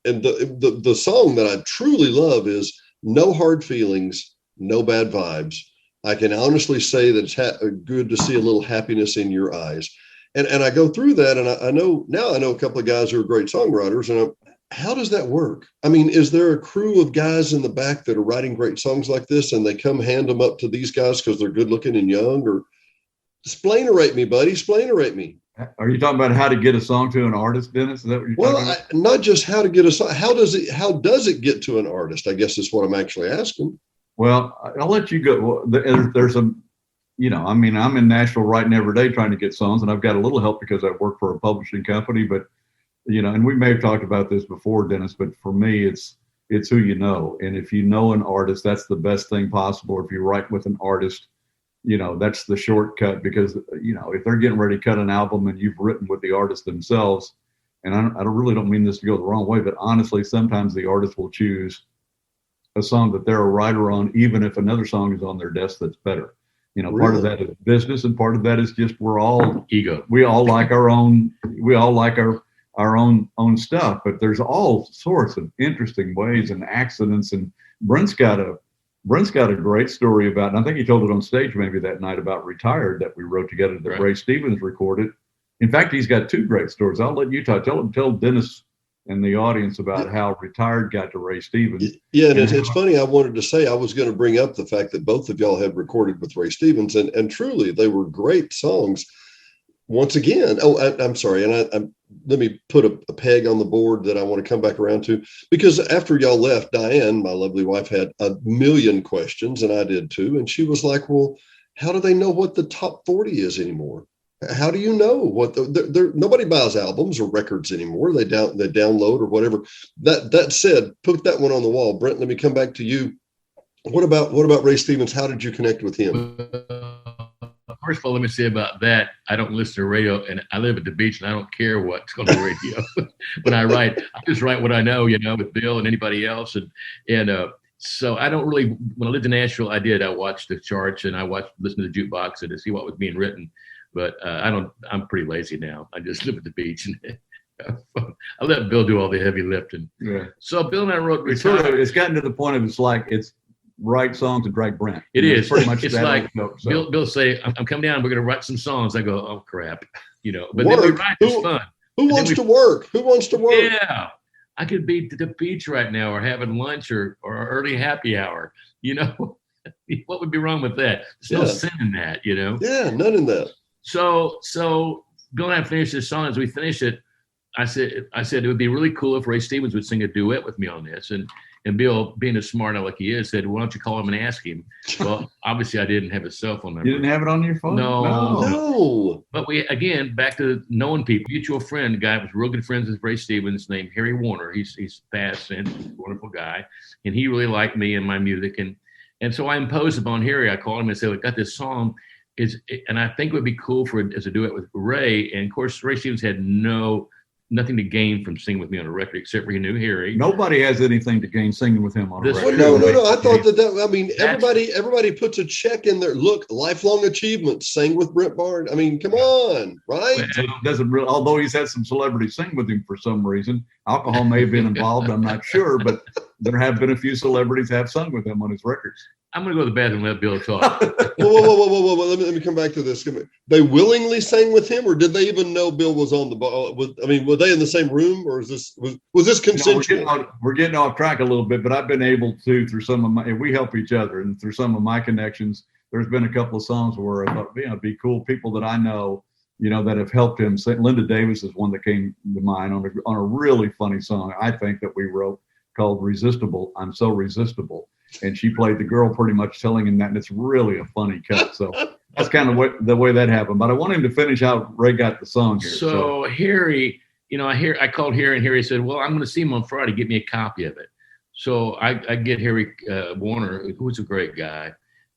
Speaker 1: the song that I truly love is No Hard Feelings, No Bad Vibes. I can honestly say that it's good to see a little happiness in your eyes. And I go through that, and I know a couple of guys who are great songwriters, and how does that work? I mean, is there a crew of guys in the back that are writing great songs like this, and they come hand them up to these guys because they're good looking and young? Or splainerate me, buddy, splainerate me.
Speaker 7: Are you talking about how to get a song to an artist, Dennis? Is that what you're talking about?
Speaker 1: Not just how to get a song. How does it get to an artist? I guess is what I'm actually asking.
Speaker 7: Well, I'll let you go. Well, there's I'm in Nashville writing every day trying to get songs, and I've got a little help because I work for a publishing company. But and we may have talked about this before, Dennis. But for me, it's who you know, and if you know an artist, that's the best thing possible. If you write with an artist, that's the shortcut, because if they're getting ready to cut an album and you've written with the artist themselves, and I really don't mean this to go the wrong way, but honestly, sometimes the artist will choose a song that they're a writer on, even if another song is on their desk that's better.
Speaker 1: Really?
Speaker 7: Part of that is business, and part of that is just we're all
Speaker 8: ego.
Speaker 7: We all like our own. We all like our own stuff, but there's all sorts of interesting ways and accidents. And Brent's got a great story about, and I think he told it on stage maybe that night, about Retired that we wrote together that Ray Stevens recorded. In fact, he's got two great stories. I'll let you tell Dennis and the audience about how Retired got to Ray Stevens.
Speaker 1: Yeah, and it's funny. I wanted to say, I was going to bring up the fact that both of y'all had recorded with Ray Stevens, and truly they were great songs. Once again, I'm sorry, and let me put a peg on the board that I want to come back around to, because after y'all left, Diane, my lovely wife, had a million questions, and I did too. And she was like, well, how do they know what the top 40 is anymore? How do you know what nobody buys albums or records anymore? They download or whatever. That said, put that one on the wall. Brent, let me come back to you. What about Ray Stevens? How did you connect with him?
Speaker 8: First of all, let me say about that, I don't listen to radio, and I live at the beach, and I don't care what's on the radio. When I write, I just write what I know, with Bill and anybody else. And so I don't really, when I lived in Nashville, I watched the charts, and I listened to the jukebox and to see what was being written. But I'm pretty lazy now. I just live at the beach, and I let Bill do all the heavy lifting. Yeah. So Bill and I wrote Retired.
Speaker 7: It's gotten to the point of it's write songs and drag Brent.
Speaker 8: It is
Speaker 7: pretty much.
Speaker 8: It's like Bill say, "I'm coming down. We're going to write some songs." I go, "Oh crap," But
Speaker 1: work.
Speaker 8: then we write. It's fun.
Speaker 1: Who wants to work? Who wants to work?
Speaker 8: Yeah, I could be at the beach right now, or having lunch, or early happy hour. What would be wrong with that? There's no sin in that.
Speaker 1: Yeah, none in that.
Speaker 8: So Bill and I finished this song. As we finished it, I said it would be really cool if Ray Stevens would sing a duet with me on this. And Bill, being as smart like he is, said, "Why don't you call him and ask him?" Well, obviously I didn't have his cell phone number.
Speaker 7: You didn't have it on your phone?
Speaker 1: No.
Speaker 8: But we, again, back to knowing people. Mutual friend, a guy was real good friends with Ray Stevens, named Harry Warner. He's passed since. He's a wonderful guy, and he really liked me and my music. And so I imposed upon Harry. I called him and said, "We got this song." And I think it would be cool as a duet with Ray. And of course, Ray Stevens had nothing to gain from singing with me on a record, except for he knew Harry.
Speaker 7: Nobody has anything to gain singing with him on a record.
Speaker 1: Well, no. I thought everybody puts a check in there. Look, lifelong achievements, sang with Brent Barnes. I mean, come on, right?
Speaker 7: Well, doesn't really, although he's had some celebrities sing with him for some reason. Alcohol may have been involved, I'm not sure, but there have been a few celebrities have sung with him on his records.
Speaker 8: I'm going to go to the bathroom and let Bill talk.
Speaker 1: Whoa. Let me come back to this. They willingly sang with him, or did they even know Bill was on the ball? Were they in the same room, or was this consensual?
Speaker 7: We're getting off track a little bit, but I've been able to, through some of we help each other, and through some of my connections, there's been a couple of songs where I thought, it'd be cool. People that I know, that have helped him. Linda Davis is one that came to mind on a really funny song, I think, that we wrote called "Resistible." I'm so resistible. And she played the girl pretty much telling him that, and it's really a funny cut. So that's kind of the way that happened. But I want him to finish how Ray got the song here.
Speaker 8: So Harry, I called Harry, and Harry said, "Well, I'm going to see him on Friday. Get me a copy of it." So I get Harry Warner, who's a great guy,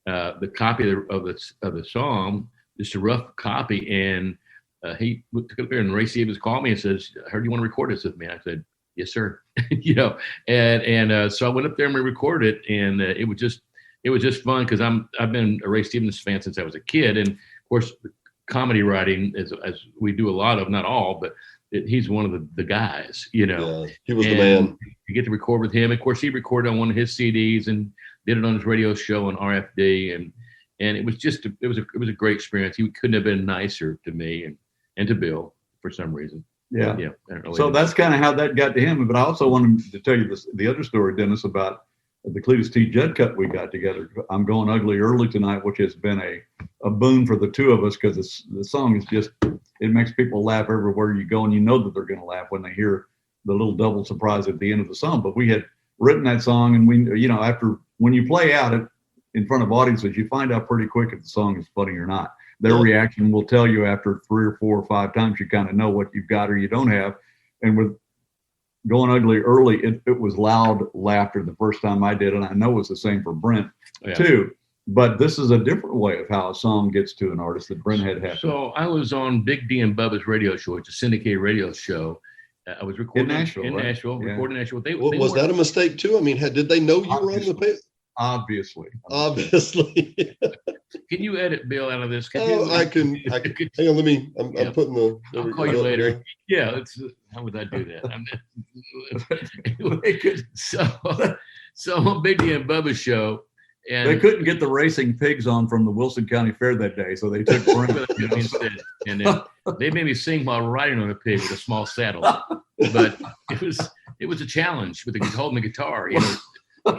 Speaker 8: the copy of the song. just a rough copy. And he took it up there, and Ray Stevens called me and says, "I heard you want to record this with me." I said, "Yes, sir." And so I went up there and we recorded it, and it was just fun because I've been a Ray Stevens fan since I was a kid, and of course, comedy writing as we do a lot of, not all, but he's one of the guys,
Speaker 1: Yeah, he was the man.
Speaker 8: You get to record with him. Of course, he recorded on one of his CDs and did it on his radio show on RFD, and it was just it was a great experience. He couldn't have been nicer to me and to Bill for some reason.
Speaker 7: Yeah. So that's kind of how that got to him. But I also wanted to tell you the other story, Dennis, about the Cletus T. Judd Cup we got together. I'm Going Ugly Early Tonight, which has been a boon for the two of us, because the song is just, it makes people laugh everywhere you go, and you know that they're going to laugh when they hear the little double surprise at the end of the song. But we had written that song, and we, after, when you play out it in front of audiences, you find out pretty quick if the song is funny or not. Their reaction will tell you after 3 or 4 or 5 times. You kind of know what you've got or you don't have. And with Going Ugly Early, it was loud laughter the first time I did, and I know it's the same for Brent too. But this is a different way of how a song gets to an artist that Brent had happened.
Speaker 8: So I was on Big D and Bubba's radio show. It's a syndicated radio show. I was recording
Speaker 7: in Nashville.
Speaker 8: Recording in Nashville.
Speaker 1: Was that a mistake too? I mean, did they know you were on the page?
Speaker 7: Obviously.
Speaker 8: Can you edit Bill out of this?
Speaker 1: I can. Hang on, I'm putting the.
Speaker 8: I'll call you later. Yeah, how would I do that? So on Big D and Bubba's show, and
Speaker 7: they couldn't get the racing pigs on from the Wilson County Fair that day, so they took Brent
Speaker 8: instead. And then they made me sing while riding on a pig with a small saddle. But it was a challenge with holding the guitar.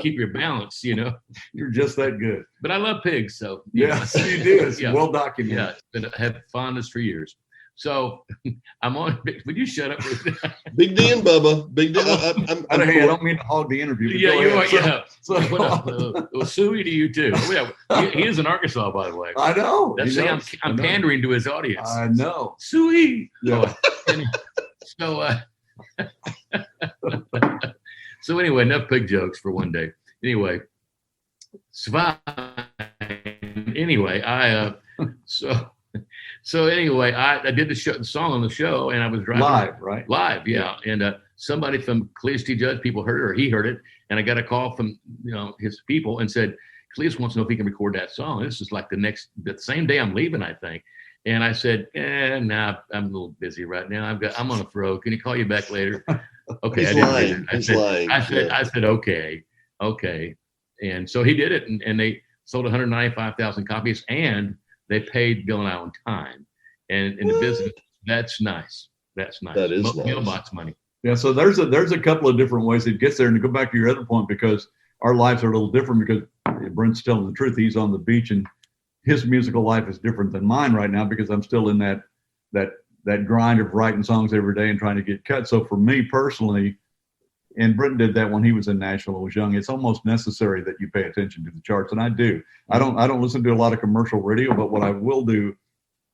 Speaker 8: Keep your balance,
Speaker 7: You're just that good.
Speaker 8: But I love pigs, so
Speaker 7: yes, you do. It's well documented.
Speaker 8: Yeah, but I had fondness for years. So I'm on. Would you shut up?
Speaker 1: Big D and Bubba. Big D.
Speaker 7: I don't mean to hog the interview.
Speaker 8: Yeah, you are. Yeah. Well, Suey to you too. He is in Arkansas, by the way.
Speaker 7: I know.
Speaker 8: I'm pandering to his audience.
Speaker 7: I know.
Speaker 8: Suey.
Speaker 7: Yeah.
Speaker 8: So anyway, enough pig jokes for one day. Anyway, anyway, I did the song on the show, and I was driving
Speaker 7: live, right?
Speaker 8: Live, yeah. And somebody from Cletus T. Judd people heard it, or he heard it, and I got a call from his people and said, Cletus wants to know if he can record that song. This is like the same day I'm leaving, I think. And I said, nah, I'm a little busy right now. I'm on a throw. Can he call you back later? Okay.
Speaker 1: He's lying.
Speaker 8: I said, okay. And so he did it, and they sold 195,000 copies, and they paid Bill and I on time. And in the business, that's nice. That's nice.
Speaker 1: That is nice.
Speaker 8: Mailbox money.
Speaker 7: Yeah. So there's a couple of different ways it gets there. And to go back to your other point, because our lives are a little different, because Brent's telling the truth. He's on the beach, and his musical life is different than mine right now, because I'm still in that grind of writing songs every day and trying to get cut. So for me personally, and Brent did that when he was in Nashville and was young, it's almost necessary that you pay attention to the charts. And I do. I don't listen to a lot of commercial radio, but what I will do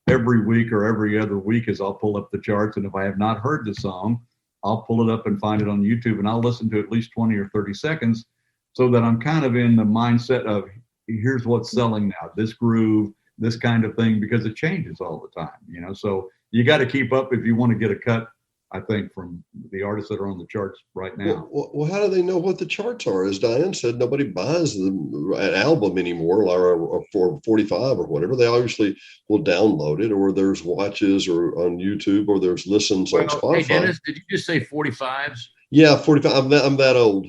Speaker 7: every week or every other week is I'll pull up the charts. And if I have not heard the song, I'll pull it up and find it on YouTube, and I'll listen to at least 20 or 30 seconds, so that I'm kind of in the mindset of, here's what's selling now, this groove, this kind of thing, because it changes all the time, so you got to keep up if you want to get a cut, I think, from the artists that are on the charts right now.
Speaker 1: Well, how do they know what the charts are? As Diane said, nobody buys an album anymore, or for 45 or whatever. They obviously will download it, or there's watches or on YouTube, or there's listens on Spotify.
Speaker 8: Hey, Dennis, did you just say 45s?
Speaker 1: Yeah, 45. I'm that old.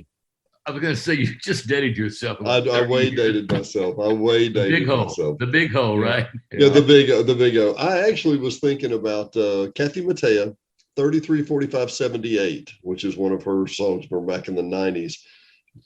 Speaker 8: I was going to say, you just dated yourself.
Speaker 1: I way dated myself. Myself.
Speaker 8: The big hole, right?
Speaker 1: Yeah, the big O. I actually was thinking about Kathy Mattea, 334578, which is one of her songs from back in the 90s.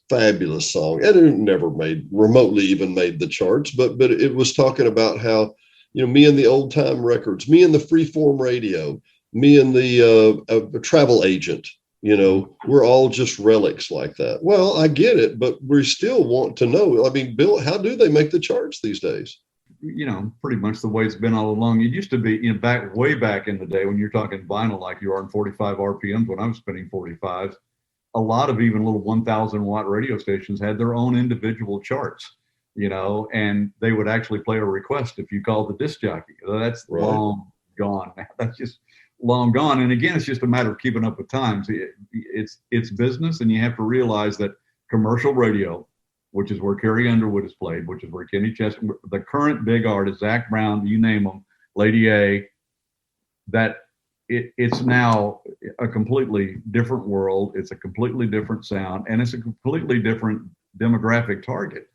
Speaker 1: Fabulous song. And it never remotely even made the charts, but it was talking about how, me and the old time records, me and the freeform radio, me and the travel agent. We're all just relics like that. Well, I get it, but we still want to know. I mean, Bill, how do they make the charts these days?
Speaker 7: Pretty much the way it's been all along. It used to be, way back in the day when you're talking vinyl, like you are in 45 RPMs, when I was spinning 45s, a lot of even little 1,000 watt radio stations had their own individual charts. and they would actually play a request if you called the disc jockey. That's
Speaker 1: Right.
Speaker 7: long gone. That's just long gone. And again, it's just a matter of keeping up with times. It's business, and you have to realize that commercial radio, which is where Carrie Underwood is played, which is where Kenny Chesney, the current big artists, Zach Brown, you name them, Lady A, that it's now a completely different world. It's a completely different sound, and it's a completely different demographic target.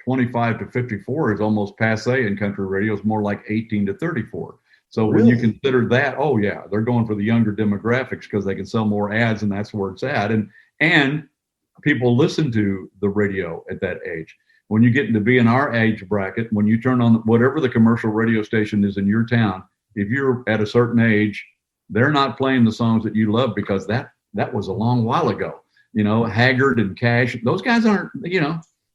Speaker 7: 25 to 54 is almost passe in country radio. It's more like 18 to 34. So when you consider that, oh yeah, they're going for the younger demographics because they can sell more ads, and that's where it's at. And people listen to the radio at that age. When you get to be in our age bracket, when you turn on whatever the commercial radio station is in your town, if you're at a certain age, they're not playing the songs that you love because that was a long while ago. Haggard and Cash, those guys aren't,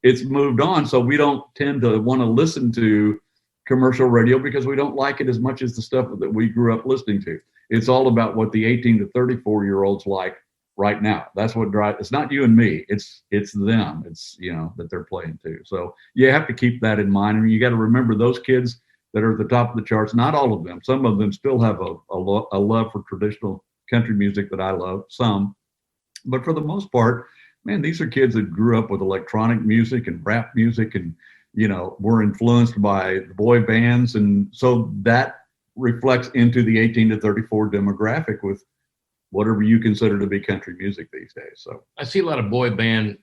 Speaker 7: it's moved on. So we don't tend to want to listen to commercial radio because we don't like it as much as the stuff that we grew up listening to. It's all about what the 18 to 34-year-olds like right now. That's what drives. It's not you and me. It's them. It's, that they're playing to. So you have to keep that in mind. And you got to remember those kids that are at the top of the charts, not all of them. Some of them still have a love for traditional country music that I love, some. But for the most part, man, these are kids that grew up with electronic music and rap music and, were influenced by boy bands. And so that reflects into the 18 to 34 demographic with whatever you consider to be country music these days. So
Speaker 8: I see a lot of boy band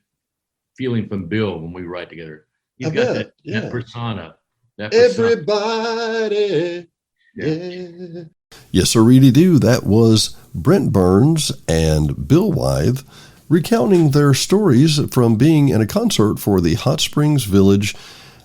Speaker 8: feeling from Bill when we write together. He's got that persona.
Speaker 1: Everybody. Yeah. Yes, sir, really do. That was Brent Burns and Bill Wythe recounting their stories from being in a concert for the Hot Springs Village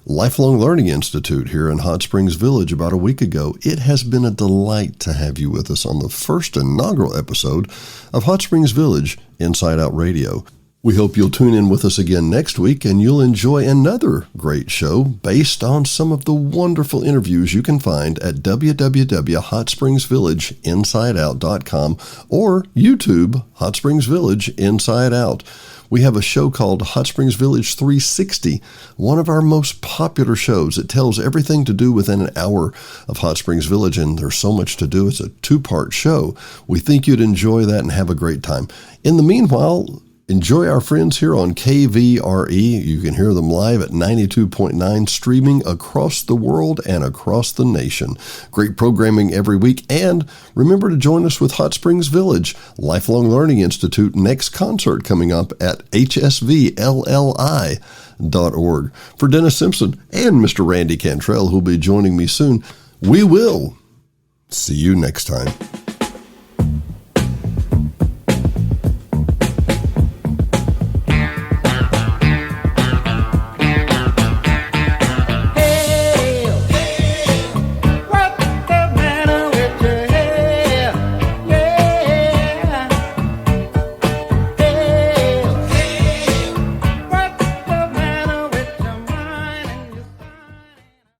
Speaker 1: Lifelong Learning Institute here in Hot Springs Village about a week ago. It has been a delight to have you with us on the first inaugural episode of Hot Springs Village Inside Out Radio. We hope you'll tune in with us again next week, and you'll enjoy another great show based on some of the wonderful interviews you can find at www.hotspringsvillageinsideout.com or YouTube Hot Springs Village Inside Out. We have a show called Hot Springs Village 360, one of our most popular shows. It tells everything to do within an hour of Hot Springs Village, and there's so much to do. It's a two-part show. We think you'd enjoy that and have a great time. In the meanwhile, enjoy our friends here on KVRE. You can hear them live at 92.9, streaming across the world and across the nation. Great programming every week. And remember to join us with Hot Springs Village Lifelong Learning Institute next concert coming up at hsvlli.org. For Dennis Simpson and Mr. Randy Cantrell, who'll be joining me soon, we will see you next time.